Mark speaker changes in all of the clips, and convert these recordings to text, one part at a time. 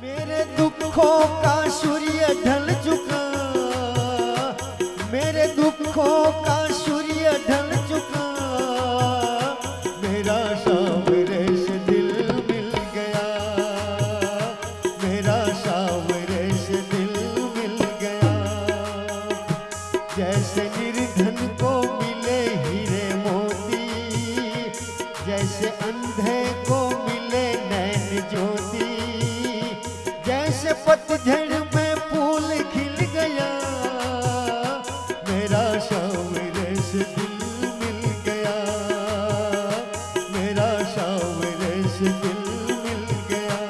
Speaker 1: मेरे दुखों का सूर्य ढल चुका, मेरे दुखों का सूर्य ढल चुका, मेरा सांवरे से दिल मिल गया, मेरा सांवरे से दिल मिल गया। जैसे निर्धन को मिले हीरे मोती, जैसे अंधे को मिले नैन ज्योति, जैसे पतझड़ में फूल खिल गया, मेरा सांवरे से दिल मिल गया, मेरा सांवरे से दिल मिल गया।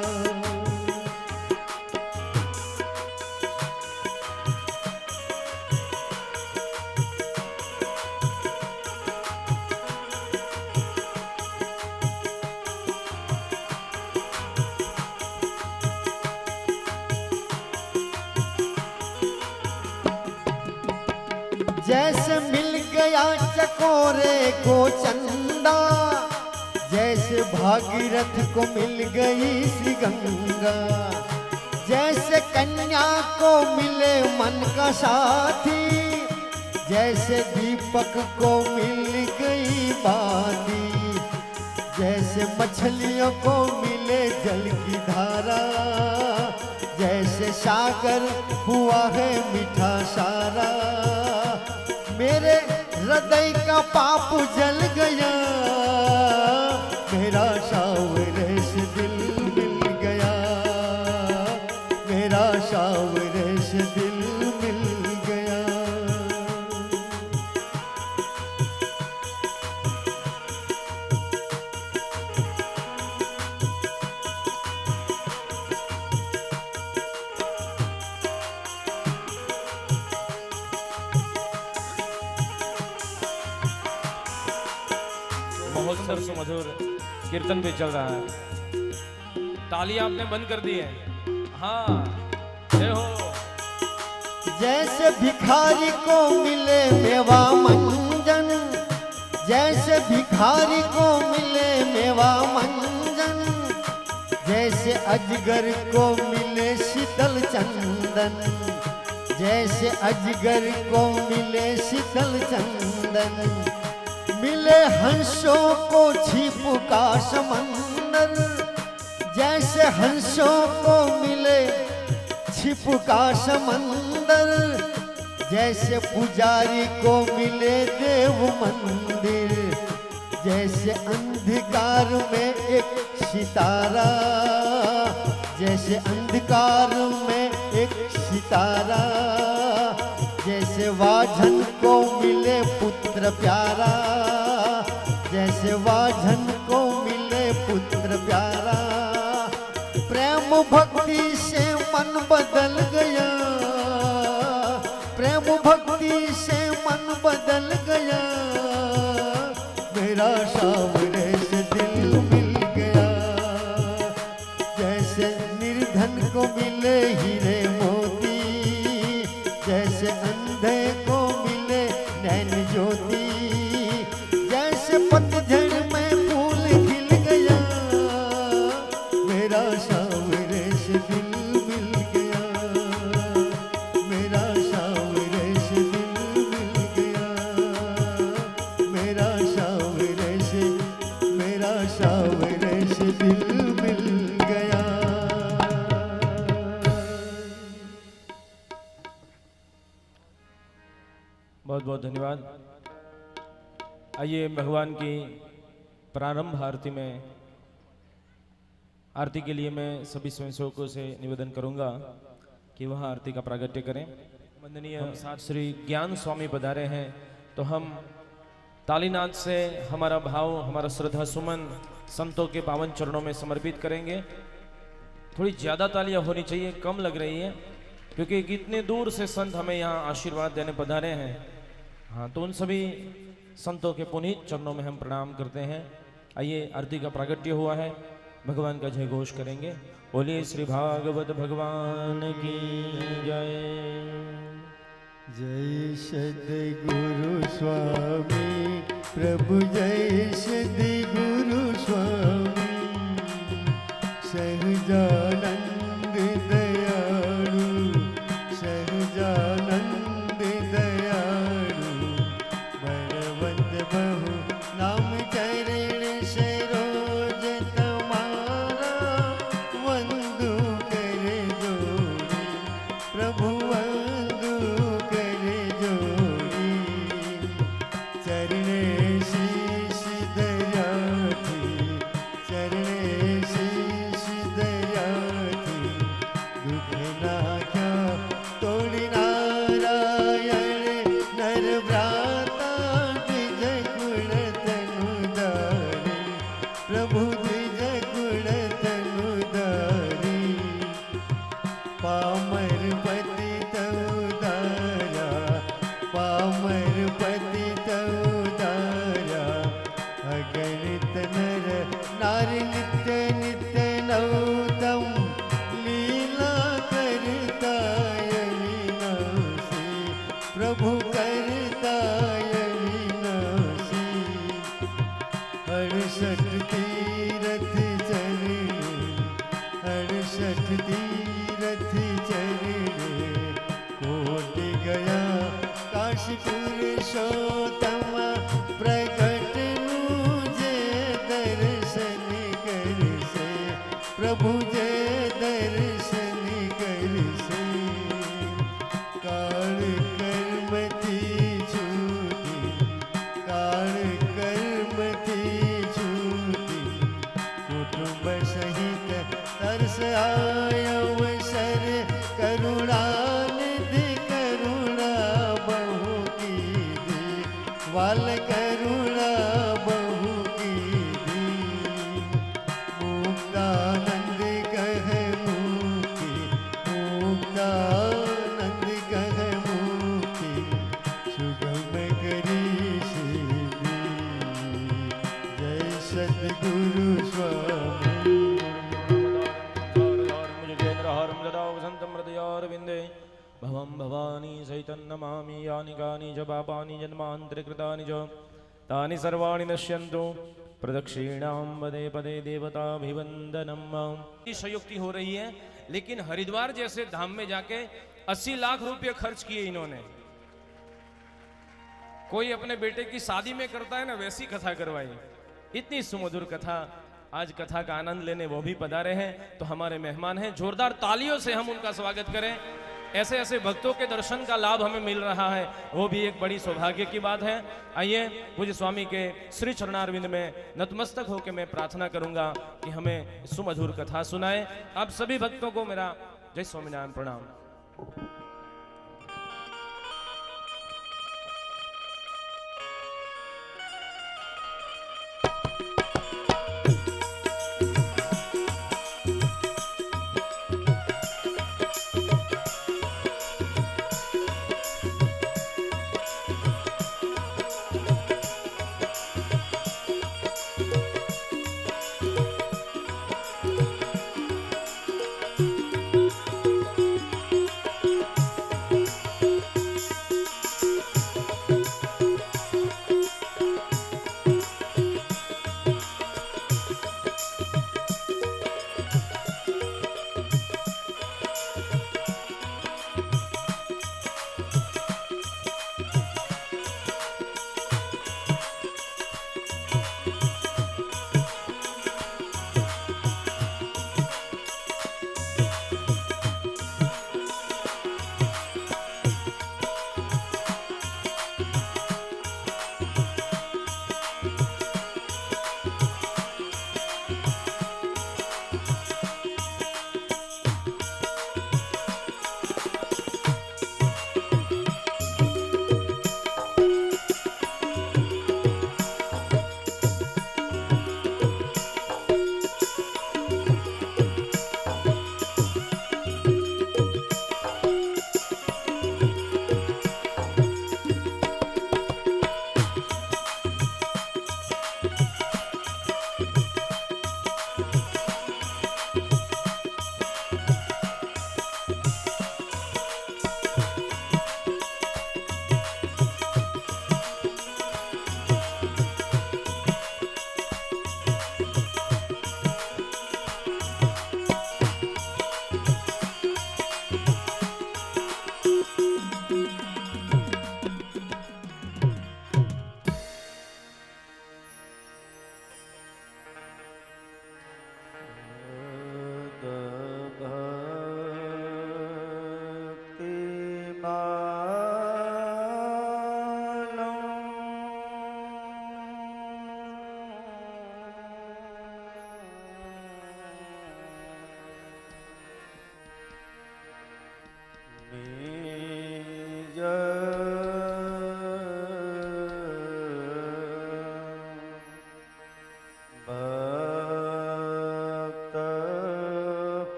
Speaker 1: जैसे मिल गया चकोरे को चंदा, जैसे भागीरथ को मिल गई श्री गंगा, जैसे कन्या को मिले मन का साथी, जैसे दीपक को मिल गई बाती, जैसे मछलियों को मिले जल की धारा, जैसे सागर हुआ है मीठा सारा, मेरे हृदय का पाप जल गया, मेरा सांवरे से दिल मिल गया, मेरा सांवरे से दिल मिल गया।
Speaker 2: महोत्सव सुमधुर कीर्तन भी चल रहा है। तालियां आपने बंद कर दी है। हाँ, जय हो।
Speaker 1: जैसे भिखारी को मिले मेवा मंजन, जैसे भिखारी को मिले मेवा मंजन, जैसे अजगर को मिले शीतल चंदन, जैसे अजगर को मिले शीतल चंदन, मिले हंसों को छिप का समंदर, जैसे हंसों को मिले छिप का समंदर, जैसे पुजारी को मिले देव मंदिर, जैसे अंधकार में एक सितारा, जैसे अंधकार में एक सितारा, जैसे वाझन को मिले पुत्र प्यारा, जैसे वाझन को मिले पुत्र प्यारा, प्रेम भक्ति से मन बदल गया, प्रेम भक्ति से मन बदल गया, मेरा सांवरे से दिल मिल गया, जैसे निर्धन को मिले हीरे मोती, जैसे अंधे को मिले नैन ज्योति, जैसे पतझड़ में फूल खिल गया, मेरा सांवरे से दिल मिल गया, मेरा सांवरे से दिल मिल गया, मेरा सांवरे से, मेरा सांवरे से दिल मिल गया।
Speaker 2: बहुत बहुत धन्यवाद। आइए भगवान की प्रारंभ आरती में, आरती के लिए मैं सभी स्वयंसेवकों से निवेदन करूंगा कि वह आरती का प्रागट्य करें। वंदनीय साथ श्री ज्ञान स्वामी पधारे हैं, तो हम तालीनाद से हमारा भाव, हमारा श्रद्धा सुमन संतों के पावन चरणों में समर्पित करेंगे। थोड़ी ज़्यादा तालियां होनी चाहिए, कम लग रही है क्योंकि कितने दूर से संत हमें यहाँ आशीर्वाद देने पधारे हैं। हाँ, तो उन सभी संतों के पुनीत चरणों में हम प्रणाम करते हैं। आइए, आरती का प्रागट्य हुआ है, भगवान का जय घोष करेंगे। बोलिए श्री भागवत भगवान की जय।
Speaker 1: जय सद्गुरु स्वामी प्रभु, जय सद्गुरु स्वामी सहजानंद तीरथ चरणे कोट गया काशी पुरुषोत्तम प्रकट मुझे दर्शन कर से प्रभु जे दर्शन कर से काल कर्म थी छूटी काल कर्म थी छूटी कुटुंब सहित तरस अवसर करुणानिधि करुणा बहु की दी वाल करुणा बहु की दी मुक्तानंद कह मुक्ति मुक्तानंद कह मुक्ति सुगम करी सीधी जय सतगुरु स्वामी
Speaker 2: भवं भवानी सहितं नमामि यानि कानि च पापानि जन्मान्तरकृतानि च तानि सर्वाणि नश्यन्तु प्रदक्षिणां पदे पदे देवताभिवन्दनम्। संयुक्ति हो रही है, लेकिन हरिद्वार जैसे धाम में जाके 80 लाख रुपए खर्च किए इन्होंने। कोई अपने बेटे की शादी में करता है ना, वैसी कथा करवाई। इतनी सुमधुर कथा। आज कथा का आनंद लेने वो भी पधारे हैं, तो हमारे मेहमान हैं। जोरदार तालियों से हम उनका स्वागत करें। ऐसे ऐसे भक्तों के दर्शन का लाभ हमें मिल रहा है, वो भी एक बड़ी सौभाग्य की बात है। आइए पूज्य स्वामी के श्री चरणारविंद में नतमस्तक होकर मैं प्रार्थना करूंगा कि हमें सुमधुर कथा सुनाए। आप सभी भक्तों को मेरा जय स्वामीनारायण प्रणाम।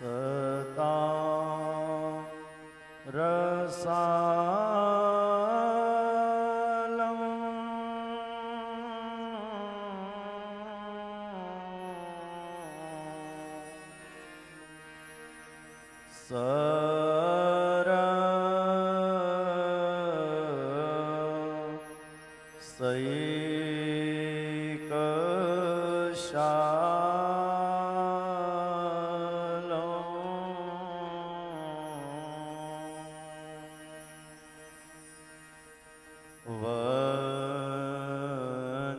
Speaker 1: સતા રસાલમ સર સૈક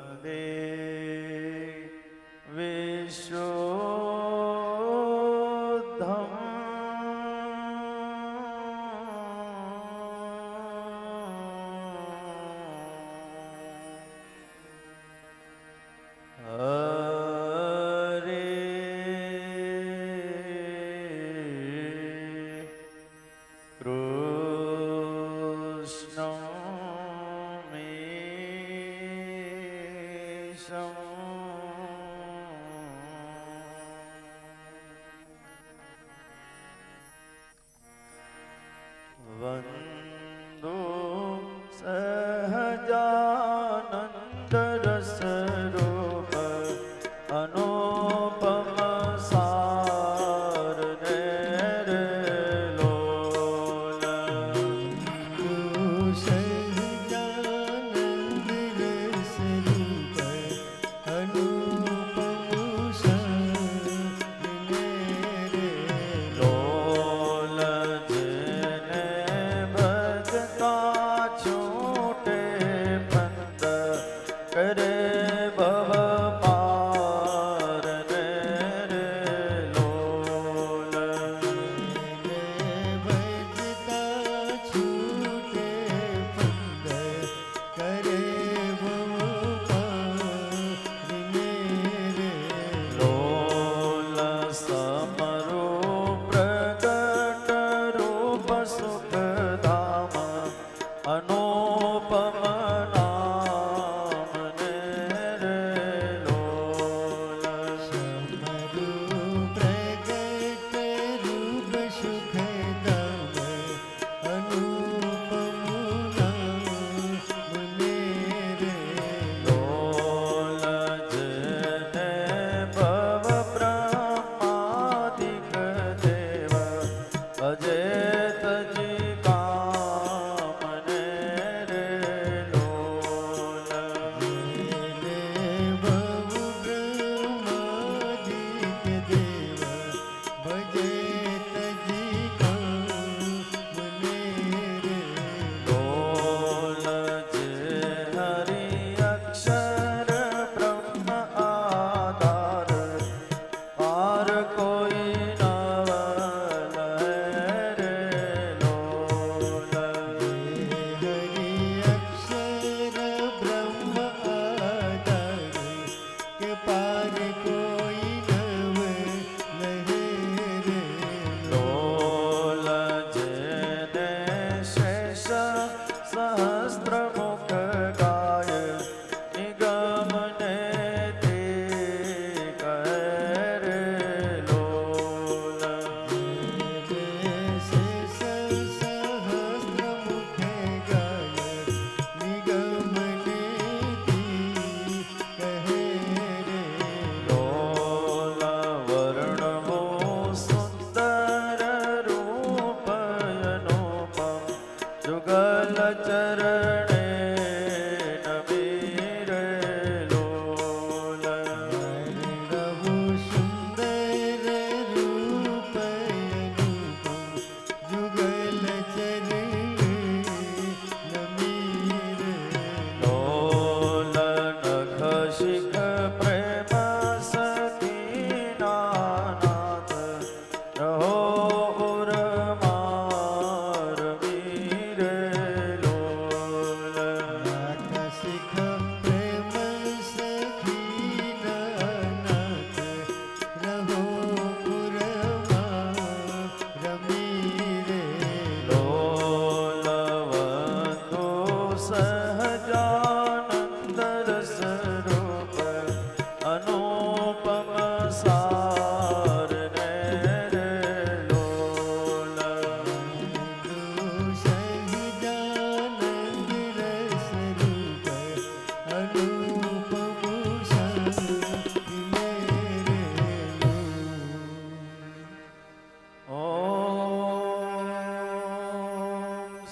Speaker 1: વંદે વિશુદ્ધમ હરે કૃષ્ણ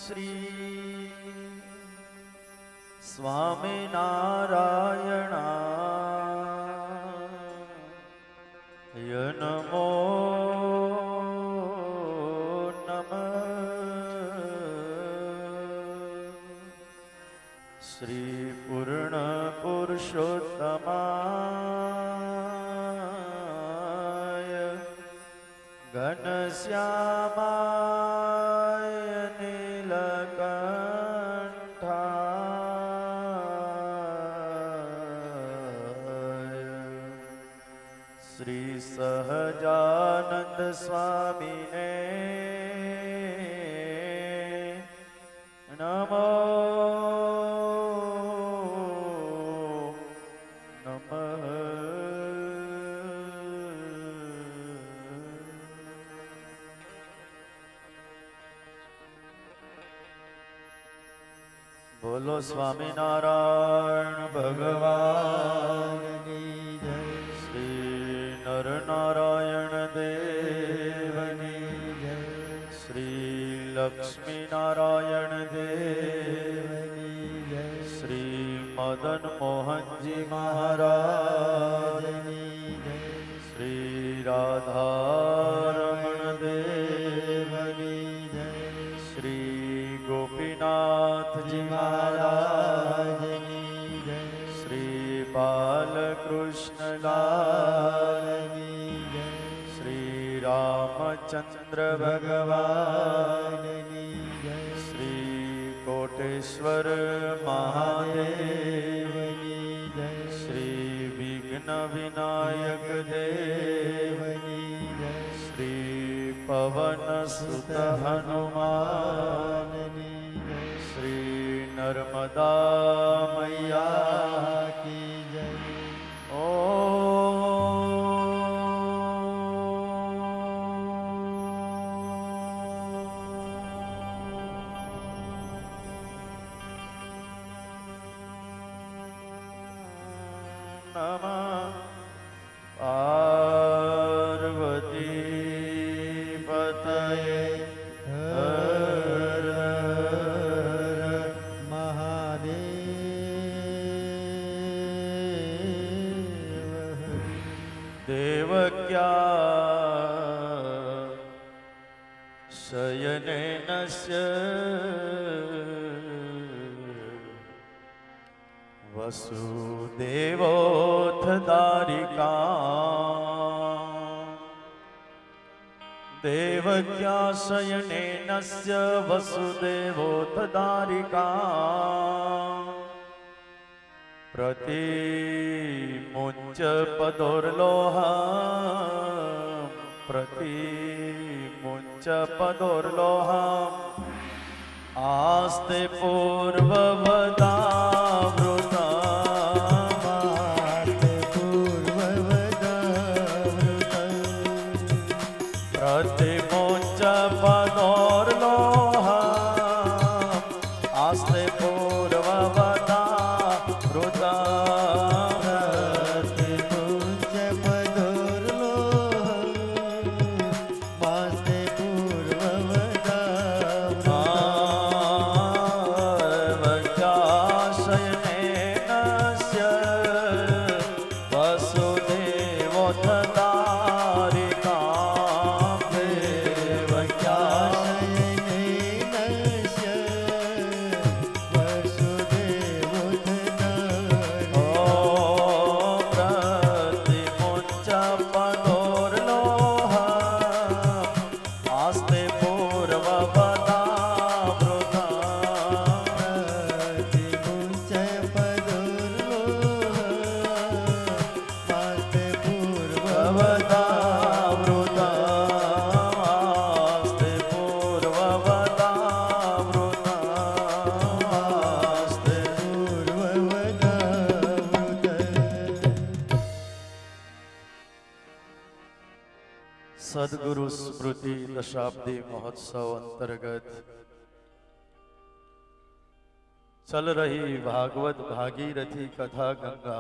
Speaker 3: શ્રી સ્વામિનારાયણાય નમો નમઃ. શ્રી પૂર્ણ પુરુષોત્તમાય ઘનશ્યામાય નીલકંઠાય શ્રી સહજાનંદ સ્વામીને નમો બોલો સ્વામિનારાયણ ભગવાનની જય. શ્રી નરનારાયણ દેવની જય. શ્રી લક્ષ્મીનારાયણ દેવની જય. શ્રી મદન મોહનજી મહારાજની જય. શ્રી રાધારમણ દેવની જય. શ્રી ગોપીનાથજી મહારાજની જય. શ્રી બાલકૃષ્ણલાલની જય. શ્રી રામચંદ્ર ભગવાનની જય. શ્રી કોટેશ્વર મહાદેવની જય. શ્રી વિઘ્ન વિનાયક દેવની જય. શ્રી પવન સુત હનુમાનની જય. શ્રી નર્મદા મૈયા કી જય. નમઃ પાર્વતી પતયે હર હર મહાદેવ. દેવક્યા શયનેનસ્ય વસુદેવોથ દારિકા. દેવક્યા શયનેનસ્ય વસુદેવોથ દારિકા. પ્રતિમુંચ પદોર્લોહમ પ્રતિમુંચ પદોર્લોહમ આસ્તે પૂર્વવદાવૃતા. પ્રતિમુંચ પદોર્લોહમ આસ્તે પૂર્વવદાવૃતા. સદગુરુ સ્મૃતિ દશાબ્દી મહોત્સવ અંતર્ગત चल रही भागवत भागीरथी कथा गंगा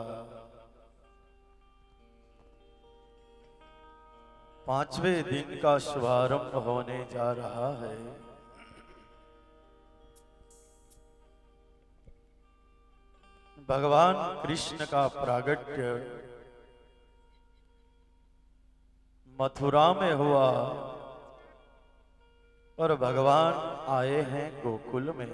Speaker 3: 5वें दिन का शुभारंभ होने जा रहा है। भगवान कृष्ण का प्रागट्य मथुरा में हुआ और भगवान आए हैं गोकुल में।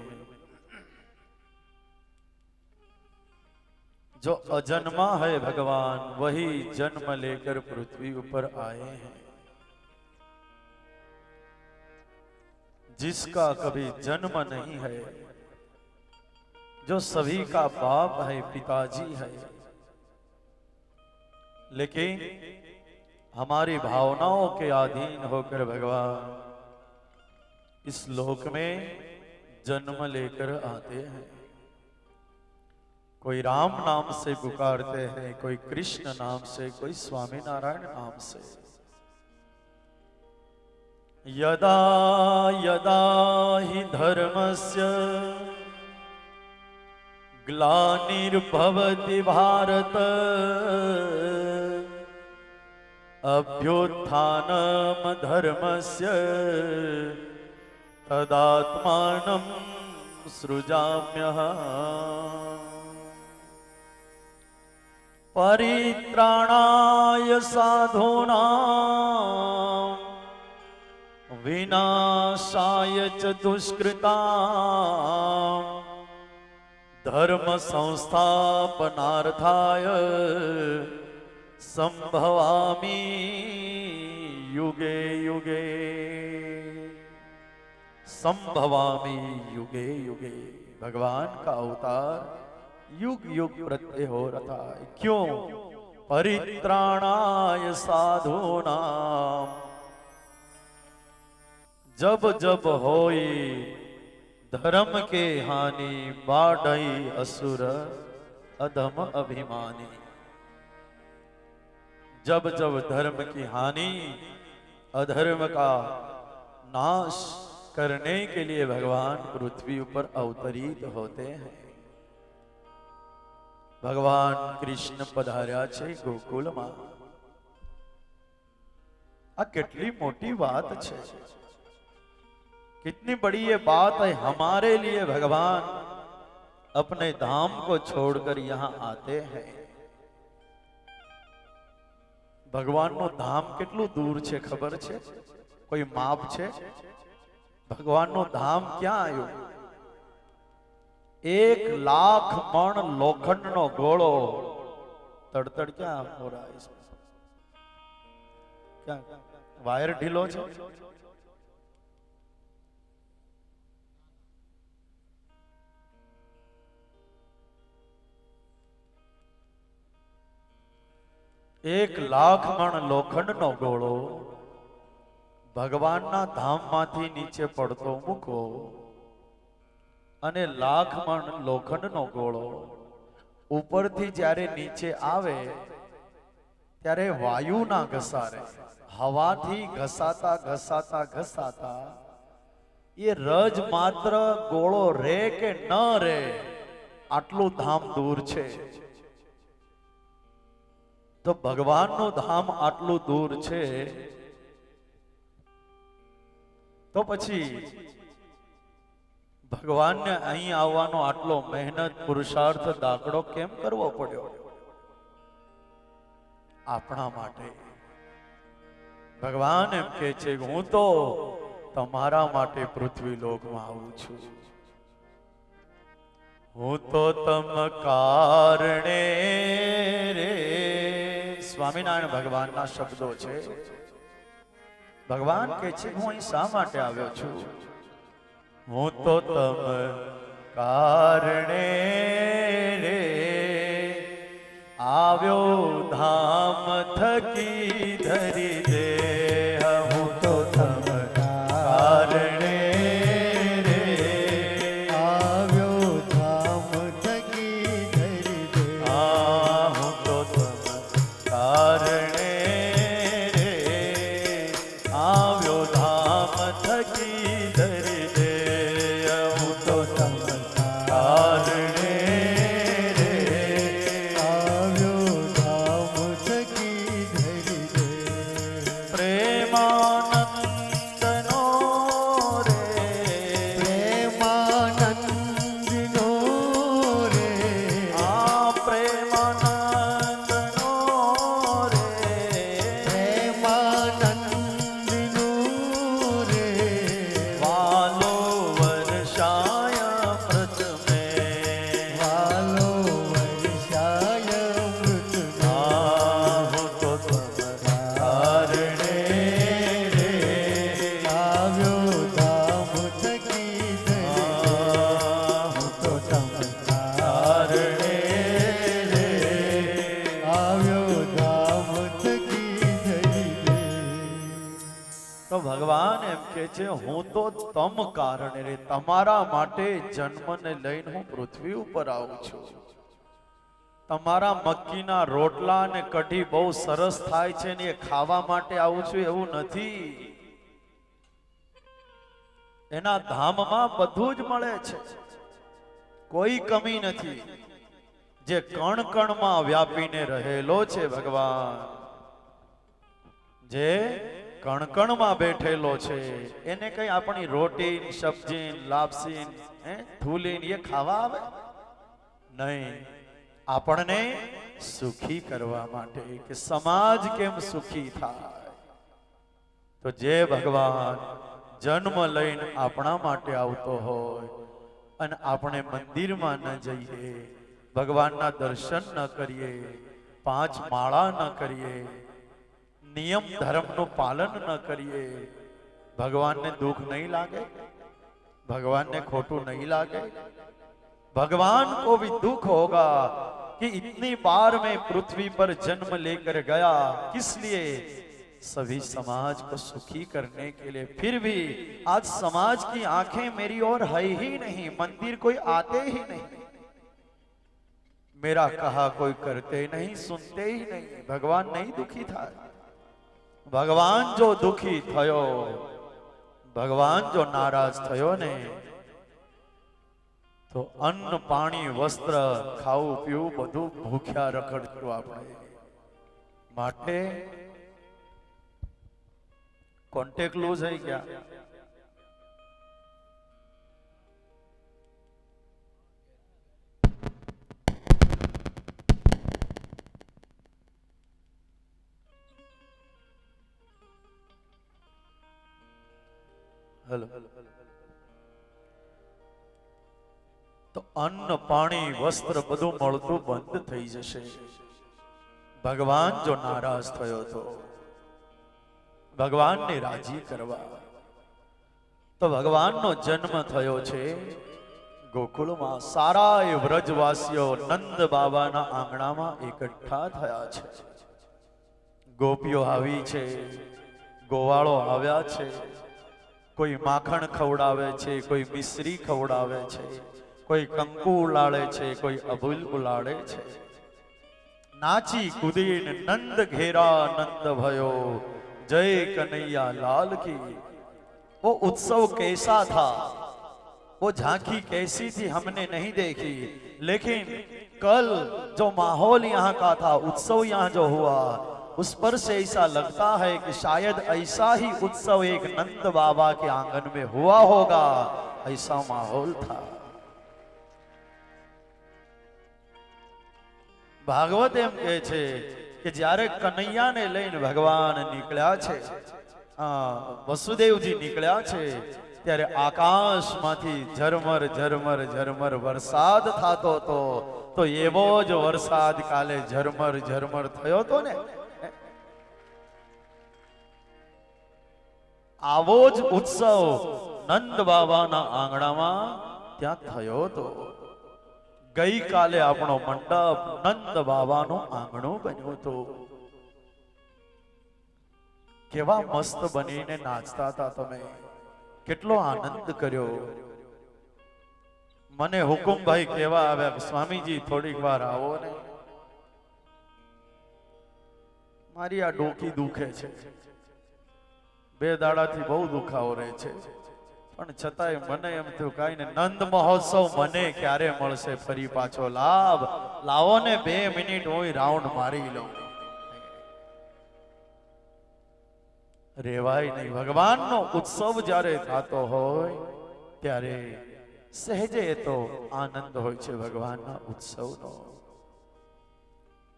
Speaker 3: जो अजन्मा है भगवान वही जन्म लेकर पृथ्वी ऊपर आए हैं। जिसका कभी जन्म नहीं है, जो सभी का बाप है, पिताजी है, लेकिन हमारी भावनाओं के अधीन होकर भगवान इस लोक में जन्म लेकर आते हैं। कोई राम नाम से पुकारते हैं, कोई कृष्ण नाम से, कोई स्वामी नारायण नाम से। यदा यदा हि धर्मस्य ग्लानिर्भवति भारत अभ्युत्थानम धर्मस्य तदात्मानं सृजाम्यहम्। परित्राणाय साधूनां विनाशाय च दुष्कृतां धर्म संस्थापनार्थाय संभवामि युगे युगे। संभवामि युगे युगे। भगवान का अवतार युग युग प्रत्यय हो रहा है। क्यों? परित्राणाय साधूनां। जब जब होई धर्म के हानि बाढ़ई असुर अधम अभिमानी। जब जब धर्म की हानि, अधर्म का नाश करने के लिए भगवान पृथ्वी ऊपर अवतरित होते हैं। भगवान कृष्ण पधार्या छे गोकुलમાં। आ કેટલી મોટી बात है, कितनी बड़ी ये बात है हमारे लिए। भगवान अपने धाम को छोड़कर यहाँ आते हैं। भगवान नो धाम કેટલું दूर છે खबर છે? कोई माप છે? भगवान नो धाम क्या आयो? 1,00,000 मण लोखंड नो गोळो। तड़तड़ क्या हो रहा है इसमें? क्या वायर ढीलो छे? एक 1,00,000 मण लोखंड नो गोळो भगवान ना धाम माथी नीचे पड़तो मूको अने 1,00,000 मण लोखंड नो गोळो ऊपर थी ज्यारे नीचे आवे त्यारे वायु ना घसारे, हवा थी घसाता घसाता घसाता ये रज मात्र गोळो रे के न रे आटलू धाम दूर छे। तो भगवान नो धाम आटलू दूर छे तो पछी भगवान ने अहीं आववानो आटलो मेहनत पुरुषार्थ दाखलो केम करवो पड्यो? आपणा माटे। भगवान एम कहे छे हूँ तो तमारा माटे पृथ्वी लोक में आऊं छुं। हूँ तो तम कारणे रे। स्वामीनारायण भगवान ना शब्दों छे। भगवान कहे छे हूँ शा माटे आव्यो छुं? हूँ तो तम कारणे रे आव्यो धाम थकी धरी दे। हूँ तो तम कारणे रे
Speaker 1: આવ્યો ધામ થકી ધરી દે।
Speaker 3: हूँ तो तम कारणे रे आव्यो धाम थकी धरी दे। हूँ तो तम कारणे रे
Speaker 1: આવ્યો ધામ થકી ધરી દે।
Speaker 3: प्रेमानंदनो रे
Speaker 1: પ્રેમાનંદનો રે
Speaker 3: आ તો ભગવાન એમ કે છે હું તો તમ કારણે રે તમારા માટે જન્મને લઈને હું પૃથ્વી ઉપર આવું છું. તમારા મક્કીના રોટલા અને કઢી બહુ સરસ થાય છે ને એ ખાવા માટે આવું છું એવું નથી. એના ધામમાં બધું જ મળે છે, કોઈ કમી નથી. જે કણ કણમાં વ્યાપીને રહેલો છે ભગવાન, જે કણકણમાં બેઠેલો છે, એને કઈ આપણી રોટી સબ્જી લાપસી થૂલી એ ખાવા આવે નહીં. આપણને સુખી કરવા માટે કે સમાજ કેમ સુખી થાય. તો જે ભગવાન જન્મ લઈને આપણા માટે આવતો હોય અને આપણે મંદિરમાં ન જઈએ, ભગવાનના દર્શન ન કરીએ, 5 માળા ન કરીએ, નિયમ ધર્મનું પાલન ન કરીએ, ભગવાનને દુઃખ नहीं लागे, भगवान ने खोटू नहीं लागे. भगवान को भी दुख होगा कि इतनी बार मैं पृथ्वी पर जन्म लेकर गया, किस लिए? सभी समाज को सुखी करने के लिए. फिर भी आज समाज की आंखें मेरी ओर है ही नहीं, मंदिर कोई आते ही नहीं, मेरा कहा कोई करते नहीं, सुनते ही नहीं. भगवान नहीं दुखी था. भगवान जो दुखी थयो, भगवान जो नाराज थयो ने, तो अन्न पाणी वस्त्र खाऊ पीવું બધું ભૂખ્યા રખડતું આપણે માટે કોન્ટેક્ટ લૂઝ है क्या? हेलो. तो अन्न पाणी वस्त्र બધું મળતું બંધ થઈ જશે. ભગવાન જો નારાજ થયો તો ભગવાનને રાજી કરવા, તો ભગવાનનો જન્મ થયો છે ગોકુળમાં. સારા વ્રજવાસીઓ નંદ બાબાના આંગણામાં એકઠા થયા છે. ગોપીઓ આવી છે, ગોવાળો આવ્યા છે, કોઈ માખણ ખવડાવે છે, કોઈ મિશ્રી ખવડાવે છે, કોઈ કંકુ ઉલાળે છે, કોઈ અભૂલ ઉલાળે છે. નાચી કુદીન નંદ ઘેરા નંદ भयो, जय कन्हैया लाल की. वो उत्सव कैसा था, वो झांकी कैसी थी हमने नहीं देखी, लेकिन कल जो माहौल यहाँ का था, उत्सव यहाँ जो हुआ, उस पर से ऐसा लगता है कि शायद ऐसा ही उत्सव एक नंद बाबा के आंगन में हुआ होगा. ऐसा माहौल था. भागवत एम कहे छे कि જ્યારે કનૈયાને લઈને ભગવાન નીકળ્યા છે, વસુદેવજી નીકળ્યા છે, ત્યારે આકાશમાંથી ઝરમર ઝરમર ઝરમર વરસાદ થતો હતો. તો એવો જ વરસાદ કાલે ઝરમર ઝરમર થયો હતો ને, આવો જ ઉત્સવ નંદ બાબાના આંગણામાં ત્યાં થયો હતો. ગઈકાલે આપણો મંડપ નંદ બાબાનું આંગણું બન્યું હતું. કેવા મસ્ત બનીને નાચતા હતા તમે, કેટલો આનંદ કર્યો. મને હુકુમભાઈ કહેવા આવ્યા કે સ્વામીજી થોડીક વાર આવો ને, મારી આ ડોકી દુખે છે, 2 દાડાથી બહુ દુખાવો રહે છે, પણ છતાંય મને એમ થયું કાંઈ ને નંદ મહોત્સવ મને ક્યારે મળશે ફરી પાછો લાભ. લાવો ને 2 મિનિટ હું રાઉન્ડ મારી લઉં. રેવાય નહીં. ભગવાનનો ઉત્સવ જ્યારે થતો હોય ત્યારે સહેજે તો આનંદ હોય છે ભગવાનના ઉત્સવનો.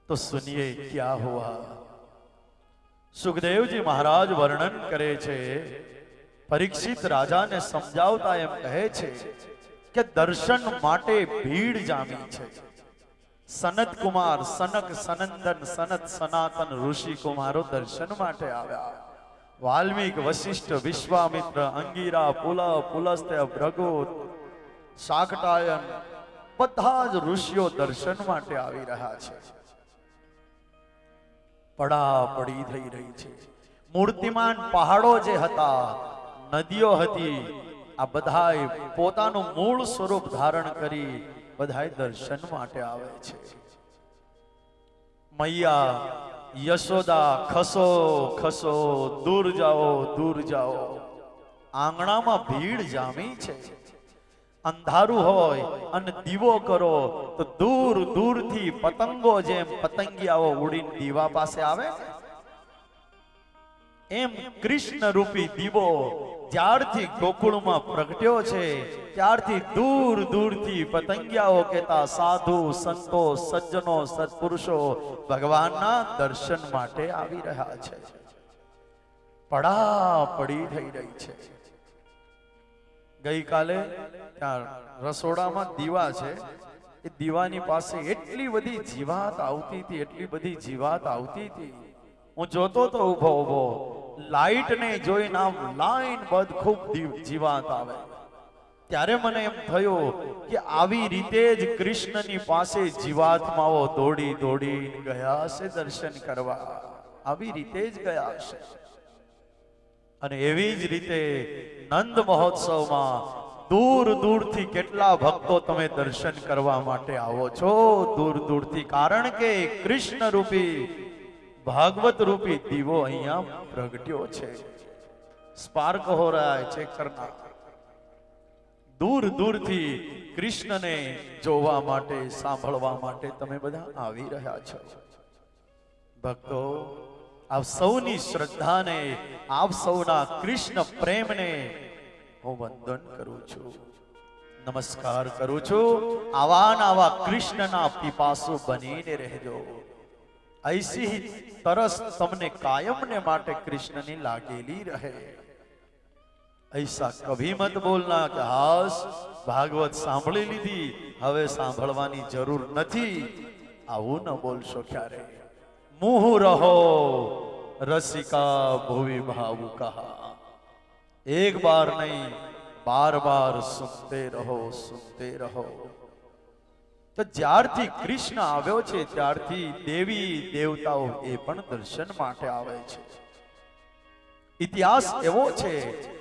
Speaker 3: તો સુનિએ ક્યા હુઆ. સુખદેવજી મહારાજ વર્ણન કરે છે, પરીક્ષિત રાજાને સમજાવતા એમ કહે છે કે દર્શન માટે ભીડ જામી છે. સનત કુમાર, સનક, સનંદન, સનત, સનાતન ઋષિ કુમારો દર્શન માટે આવ્યા. વાલ્મીક, વશિષ્ઠ, વિશ્વામિત્ર, અંગીરા, પુલહ, પુલસ્ત્ય, ભૃગુ, શાકટાયન બધા જ ઋષિઓ દર્શન માટે આવી રહ્યા છે. પડાપડી થઈ રહી છે. મૂર્તિમાન પહાડો જે હતા, નદીઓ હતી, આ બધાય પોતાનું મૂળ સ્વરૂપ ધારણ કરી બધાય દર્શન માટે આવે છે. મૈયા યશોદા ખસો ખસો, દૂર જાઓ દૂર જાઓ. આંગણામાં ભીડ જામી છે. અંધારું હોય અને દીવો કરો તો દૂર દૂરથી પતંગો જેમ પતંગિયાઓ ઉડીને દીવા પાસે આવે એમ કૃષ્ણ રૂપી દીવો જ્યારથી ગોકુળમાં પ્રગટ્યો છે ત્યારથી દૂર દૂરથી પતંગિયાઓ કહેતા સાધુ સંતો સજ્જનો સત્પુરુષો ભગવાનના દર્શન માટે આવી રહ્યા છે. પડાપડી થઈ રહી છે. ગઈકાલે ત્યાં રસોડામાં દીવા છે, એ દીવાની પાસે એટલી બધી જીવાત આવતી હતી, એટલી બધી જીવાત આવતી હતી. હું જોતો તો ઊભો ઊભો, લાઈટ ને જોઈને આમ લાઈન બધ ખૂબ જીવાત આવે. ત્યારે મને એમ થયું કે આવી રીતે જ કૃષ્ણની પાસે જીવાત્માઓ દોડી દોડી ગયા હશે દર્શન કરવા. આવી રીતે જ ગયા હશે. અને એવી જ રીતે નંદ મહોત્સવમાં દૂર દૂરથી કેટલા ભક્તો તમે દર્શન કરવા માટે આવો છો, દૂર દૂરથી. કારણ કે કૃષ્ણ રૂપી भागवत रूपी दीवो अहिया प्रगट्यो छे. स्पार्क हो रहा है, चेक करना. दूर दूर थी कृष्ण ने जोवा माटे सांभळवा माटे तमे बधा आवी रह्या छो. भक्तो, आप सौनी श्रद्धा ने, आप सौना कृष्ण प्रेम ने હું વંદન કરું છું, નમસ્કાર કરું છું. આવા આવા કૃષ્ણના પીપાસુ બનીને રહેજો. ऐसी ही तरस तमने कायम ने माटे कृष्ण ने लागेली रहे. ऐसा कभी मत बोलना कि हास भागवत सांभળી લીધી, હવે સાંભળવાની જરૂર નથી. આવું ન બોલશો ક્યારે. मुँह रहो रसिका भुवि भावुका. एक बार नहीं, बार बार सुनते रहो, सुनते रहो. तो જ્યારથી કૃષ્ણ આવ્યો છે ત્યારથી દેવી દેવતાઓ એ પણ દર્શન માટે આવે છે. ઇતિહાસ એવો છે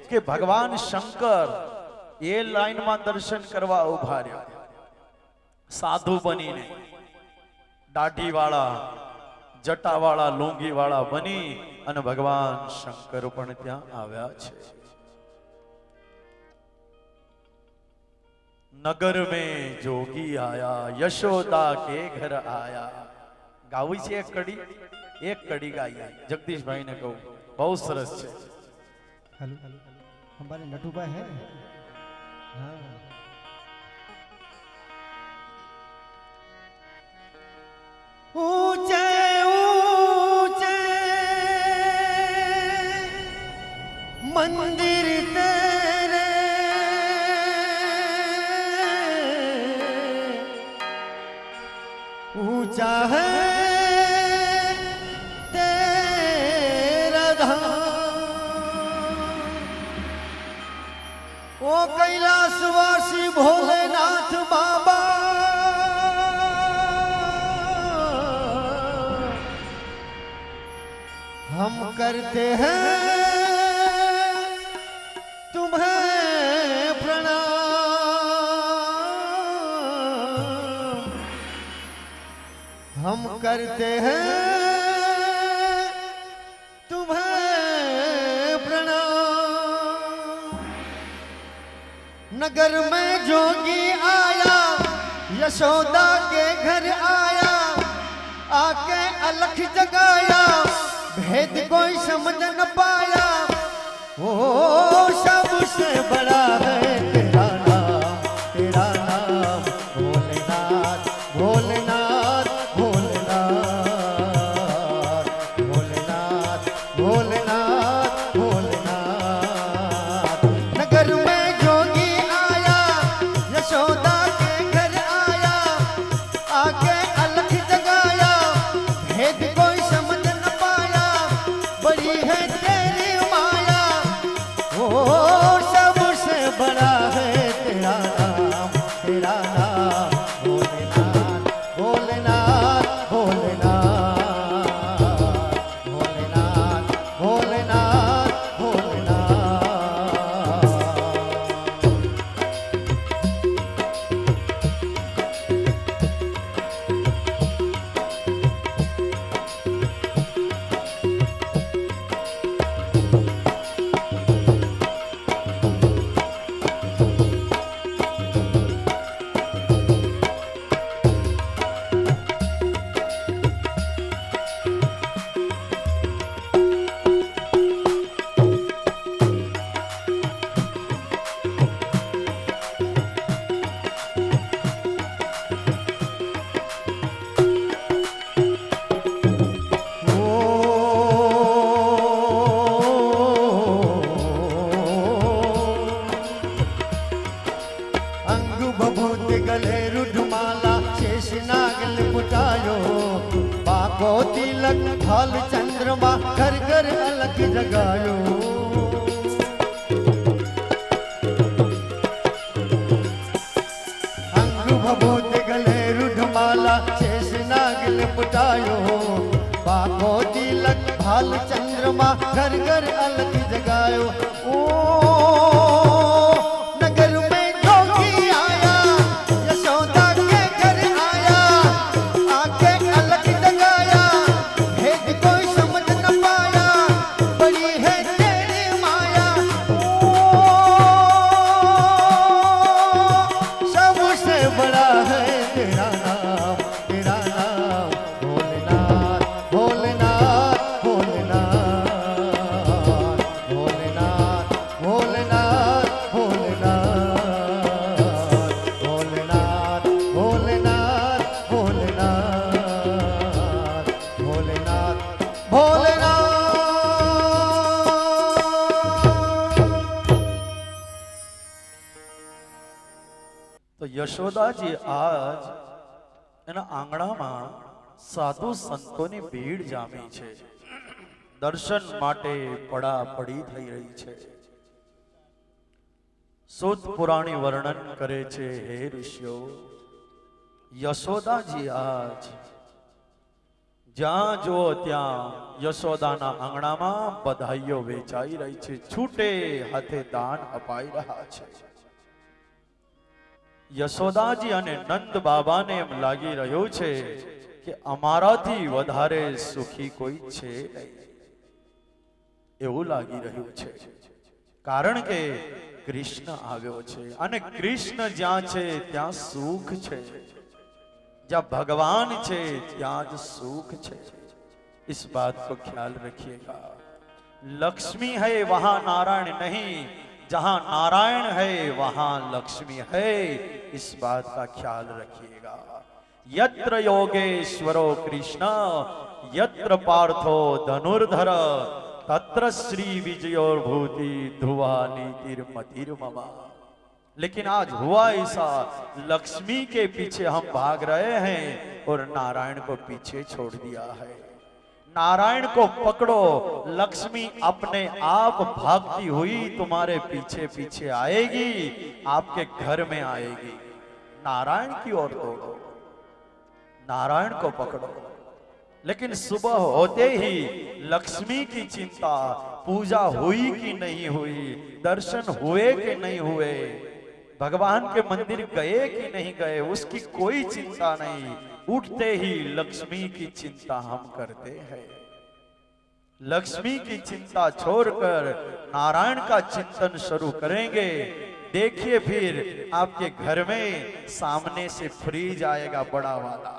Speaker 3: કે ભગવાન શંકર એ લાઈનમાં દર્શન કરવા ઉભા રહ્યા, સાધુ બનીને, દાઢી વાળા, જટા વાળા, લુંગી વાળા બની અને ભગવાન શંકર પણ ત્યાં આવ્યા છે. नगर में जोगी आया, यशोदा के घर आया. गावी छे एक कड़ी गाई. जगदीश भाई ने कहूं बहुत सरस है.
Speaker 1: हेलो, हमारे नटू भाई है. हाँ. ऊंचे ऊंचे मंदिर तेरे, ऊंचा है तेरा धाम. ओ कैलाशवासी भोलेनाथ बाबा, हम करते हैं तुम्हें प्रणाम. हम करते हैं तुम्हें प्रणाम. नगर में जोगी आया, यशोदा के घर आया, आके अलख जगाया, भेद कोई समझ न पाया. ओ सबसे बड़ा है तेरा नाम, तेरा नाम भोलेनाथ, भोलेनाथ, भोलेनाथ, भोलेनाथ, भोलेनाथ, भोलेनाथ. नगर में जोगी आया, यशोदा के घर आया, आके अलख जगाया, भेद कोई समझ न पाया, बड़ी है तेरी माया. ओ सबसे बड़ा है तेरा नाम, तेरा नाम भोलेनाथ, भोलेनाथ, भोलेनाथ, भोलेनाथ, भोलेनाथ. अलग जगायो। अंग भभूत गले रुढ़माला शेष नाग लिपटायो। बाको तिलक भाल चंद्रमा घर घर अलग जगायो। ओ नगर में जोगी आया यशोदा के घर आया, आके अलग जगाया भेद कोई समझ न पाया, बड़ी है तेरी माया। ओ सबसे बड़ा है तेरा नाम, तेरा नाम भोलेनाथ भोलेनाथ भोलेनाथ भोलेनाथ भोलेनाथ भोलेनाथ भोलेनाथ भोलेनाथ भोलेनाथ भोलेनाथ भोलेनाथ।
Speaker 3: તો યશોદાજી આજ એના આંગણામાં સાધુ સંતોની ભીડ જામી છે, દર્શન માટે પડાપડી થઈ રહી છે। सूत पुराणी वर्णन करे छे, हे ऋषियो यशोदाजी आज જ્યાં જો ત્યાં યશોદાના આંગણામાં બધાઈઓ વેચાઈ રહી છે, છૂટે હાથે દાન અપાઈ રહ્યા છે। યશોદાજી અને નંદ બાબાને એમ લાગી રહ્યું છે કે અમારાથી વધારે સુખી કોઈ છે નહીં, એવું લાગી રહ્યું છે। કારણ કે કૃષ્ણ આવ્યો છે અને કૃષ્ણ જ્યાં છે ત્યાં સુખ છે, જ્યાં भगवान છે ત્યાં જ સુખ છે। इस बात को ख्याल रखिएगा। लक्ष्मी है वहां नारायण नहीं, जहां नारायण है वहां लक्ष्मी है, इस बात का ख्याल रखिएगा। यत्र योगेश्वरो कृष्ण यत्र पार्थो धनुर्धर तत्र श्री विजयोर्भूति ध्रुवा नीतिर्मतिर्ममा। लेकिन आज हुआ ऐसा, लक्ष्मी के पीछे हम भाग रहे हैं और नारायण को पीछे छोड़ दिया है। नारायण को पकड़ो, लक्ष्मी अपने आप भागती हुई तुम्हारे पीछे पीछे आएगी, आपके घर में आएगी। नारायण की ओर दौड़ो, नारायण को पकड़ो। लेकिन सुबह होते ही लक्ष्मी की चिंता, पूजा हुई कि नहीं हुई, दर्शन हुए कि नहीं हुए, भगवान के मंदिर गए कि नहीं गए, उसकी कोई चिंता नहीं। उठते ही लक्ष्मी की चिंता हम करते हैं। लक्ष्मी की चिंता छोड़कर नारायण का चिंतन शुरू करेंगे। देखिए फिर आपके घर में सामने से फ्रिज आएगा बड़ा वाला,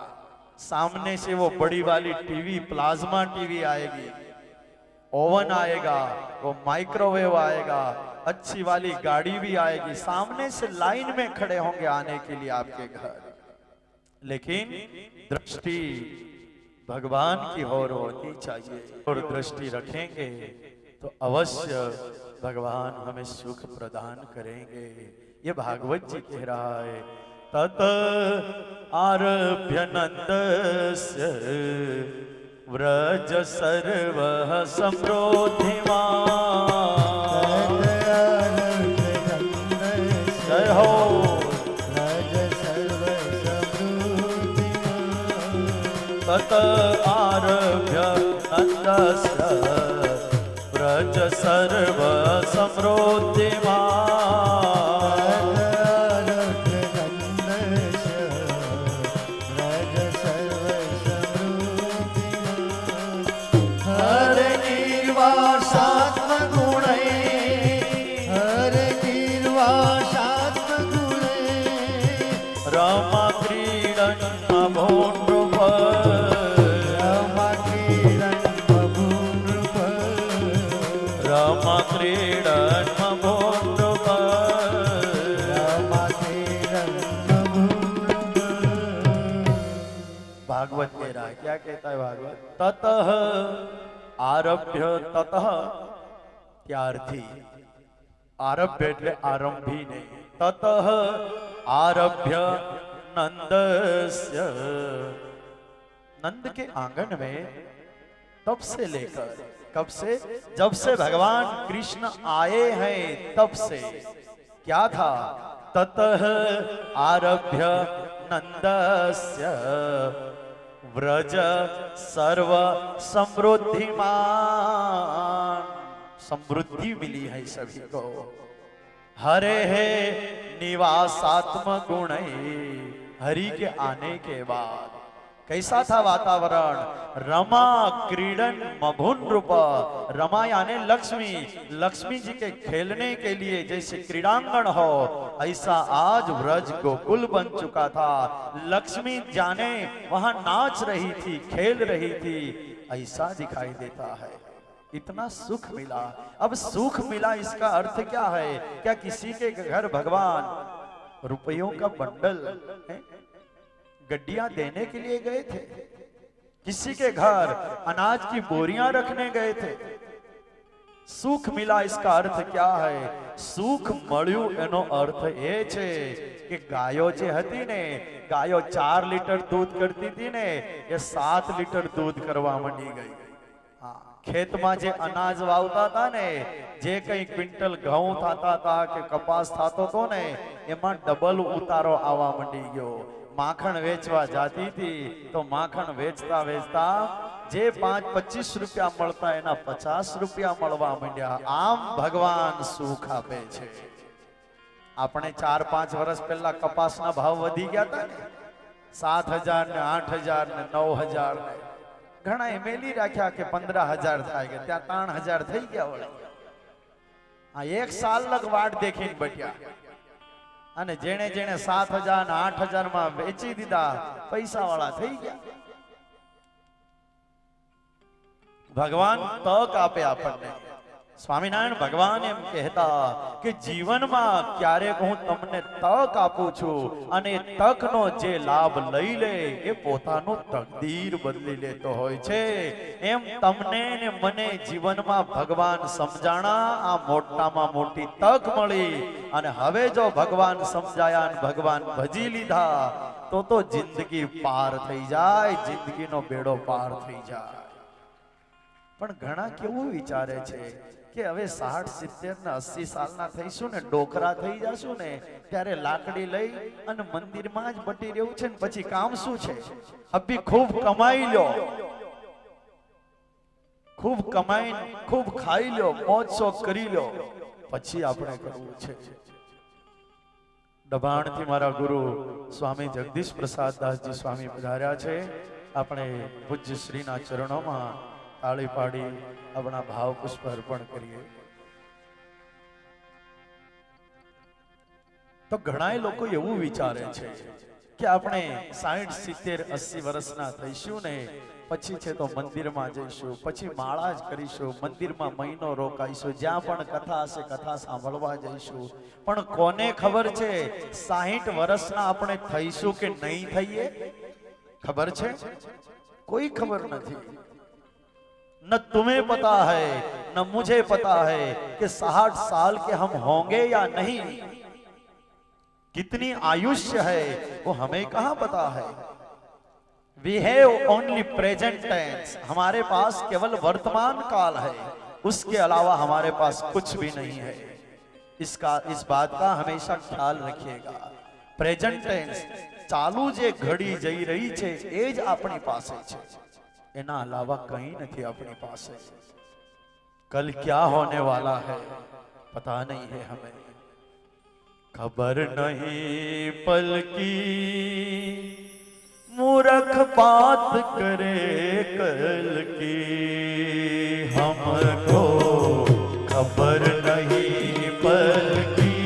Speaker 3: सामने से वो बड़ी वाली टीवी प्लाज्मा टीवी आएगी, ओवन आएगा, वो माइक्रोवेव आएगा, अच्छी वाली गाड़ी भी आएगी, सामने से लाइन में खड़े होंगे आने के लिए आपके घर। लेकिन दृष्टि भगवान की ओर होनी चाहिए, और दृष्टि रखेंगे तो अवश्य भगवान हमें सुख प्रदान करेंगे। ये भागवत जी कह रहा है। तत आरभ्य नंदस्य व्रज सर्वः समृद्धिमान्। जय हो। तत आरभ्य नंदस्य व्रज सर्व समृद्धिमान्।
Speaker 1: हरे निर्वासात्मगुणे, हरे निर्वासात्मगुणे,
Speaker 3: रमा क्रीडन् अभोनृप,
Speaker 1: रमा क्रीडन् अभोनृप,
Speaker 3: रमा क्रीडन् अभोनृप,
Speaker 1: रमा क्रीडन् अभोनृप।
Speaker 3: भागवत कह रहा है, क्या कहता है भागवत? ततः आरभ्य, ततः त्यारथी, आरभ्य એટલે આરંભી નહીં, ततः आरभ्य नंदस्य, नंद के आंगन में तब से लेकर कब से? जब से भगवान कृष्ण आए हैं तब से। क्या था? ततः आरभ्य नंदस्य व्रज सर्व समृद्धिमान। समृद्धि मिली है सभी को। हरे है निवासात्म गुण। हरि के आने के बाद कैसा था वातावरण? रमा क्रीडन मभुन रूप। रमा यानी लक्ष्मी, लक्ष्मी जी के खेलने के लिए जैसे क्रीड़ांगण हो, ऐसा आज व्रज गोकुल बन चुका था। लक्ष्मी जाने वहां नाच रही थी, खेल रही थी, ऐसा दिखाई देता है। इतना सुख मिला। अब सुख मिला इसका अर्थ क्या है? क्या किसी के घर भगवान रुपयों का बंडल है, गड्डियां देने के लिए गए थे? किसी के घर अनाज की बोरियां रखने गए थे? सुख मिला इसका अर्थ क्या है? सुख મળ્યું એનો अर्थ એ છે કે ગાયો જે હતી ને, ગાયો 4 લીટર दूध करती थी ने, ये 7 લીટર दूध કરવા માંડી ગઈ। ખેતમાં જે અનાજ વાવતા હતા ને, જે કઈ ક્વિન્ટલ ઘઉં થતા હતા કે કપાસ થતો હતો ને, એમાં ડબલ ઉતારો આવવા માંડી ગયો। માખણ વેચવા જાતી હતી તો માખણ વેચતા વેચતા જે 5-25 રૂપિયા મળતા એના 50 રૂપિયા મળવા માંડ્યા। આમ ભગવાન સુખ આપે છે। આપણે 4-5 વર્ષ પહેલા કપાસના ભાવ વધી ગયા હતા ને, 7,000 ને 8,000 ને 9,000 ને, ઘણા મેલી રાખ્યા કે 15,000 થાય કે ત્યાં 3,000 થઈ ગયા વળે। આ એક સાલ લગ વાટ દેખીને બટ્યા। અને જેણે જેણે 7,000 ને 8,000 માં વેચી દીધા, પૈસા વાળા થઈ ગયા। ભગવાન તક આપે આપણને। સ્વામિનારાયણ ભગવાન એમ કહેતા કે જીવનમાં ક્યારેક હું તમને તક આપું છું અને તકનો જે લાભ લઈ લે એ પોતાનું તકદીર બદલી લેતો હોય છે। એમ તમને ને મને જીવનમાં ભગવાન સમજાણા, આ મોટામાં મોટી તક મળી અને હવે જો ભગવાન સમજાયા અને ભગવાન ભજી લીધા તો જિંદગી પાર થઈ જાય, જિંદગીનો બેડો પાર થઈ જાય। પણ ઘણા કેવું વિચારે છે કે હવે 60, 70 ને 80 સાલના થઈશું ને, ડોકરા થઈ જાશું ને, ત્યારે લાકડી લઈ અને મંદિરમાં જ બટી રહેવું છે ને પછી કામ શું છે? અભી ખૂબ કમાઈ લો, ખૂબ કમાઈ, ખૂબ ખાઈ લો, મોજ શોખ કરી લો, પછી આપણે કરવું છે। દબાણથી મારા ગુરુ સ્વામી જગદીશ પ્રસાદ દાસજી સ્વામી પધાર્યા છે। આપણે પૂજ્ય શ્રીના ચરણોમાં તાળી પાડી अपना भाव पुष्प अर्पण करिए। तो घणाय लोको एवं विचारे छे कि आपणे 60, 70, 80 वर्षना थईशुं ने पछी छे तो मंदिर में जईशुं, पछी माळा ज करीशुं, मंदिर में महीनो रोकाईशुं, ज्यां पण कथा हशे कथा सांभळवा जईशुं। पण कोने खबर छे 60 वर्षना आपणे थईशुं के नहीं थईए? खबर छे? कोई खबर नहीं। न तुम्हें पता है न मुझे पता है कि 60 साल के हम होंगे या नहीं। कितनी आयुष्य है वो हमें कहां पता है। We have only present tense, हमारे पास केवल वर्तमान काल है, उसके अलावा हमारे पास कुछ भी नहीं है। इस बात का हमेशा ख्याल रखिएगा। प्रेजेंट टेंस चालू जे घड़ी जई रही छे एज अपनी पासे छे, एना अलावा कहीं नहीं अपनी पास है। कल क्या होने वाला है पता नहीं है हमें, खबर नहीं पल की मूर्ख बात करे कल की। हमको खबर नहीं पल की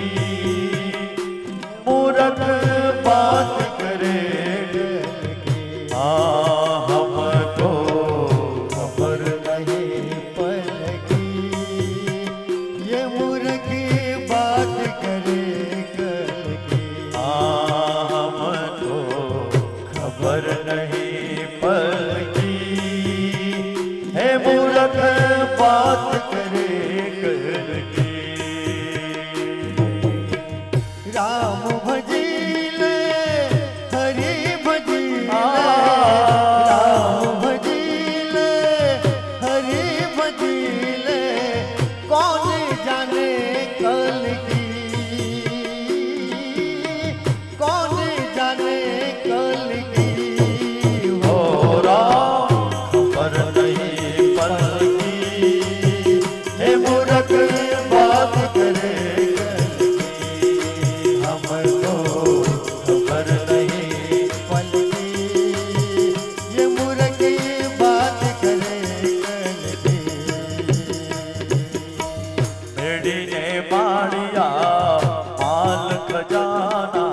Speaker 3: मूर्ख बात करे
Speaker 1: भजी कल की कौन जाने कल की
Speaker 3: हो राम खबर नहीं पल की हे मूर्ख बात करे कल की हमको खबर नहीं
Speaker 1: पल की ये मूर्ख बात करे कल की
Speaker 3: मेरी ने माड़िया माल खजाना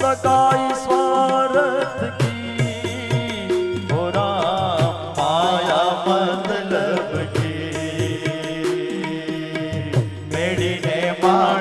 Speaker 3: सगाई स्वार्थ की हो राम माया मतलब की मेरी ने माड़िया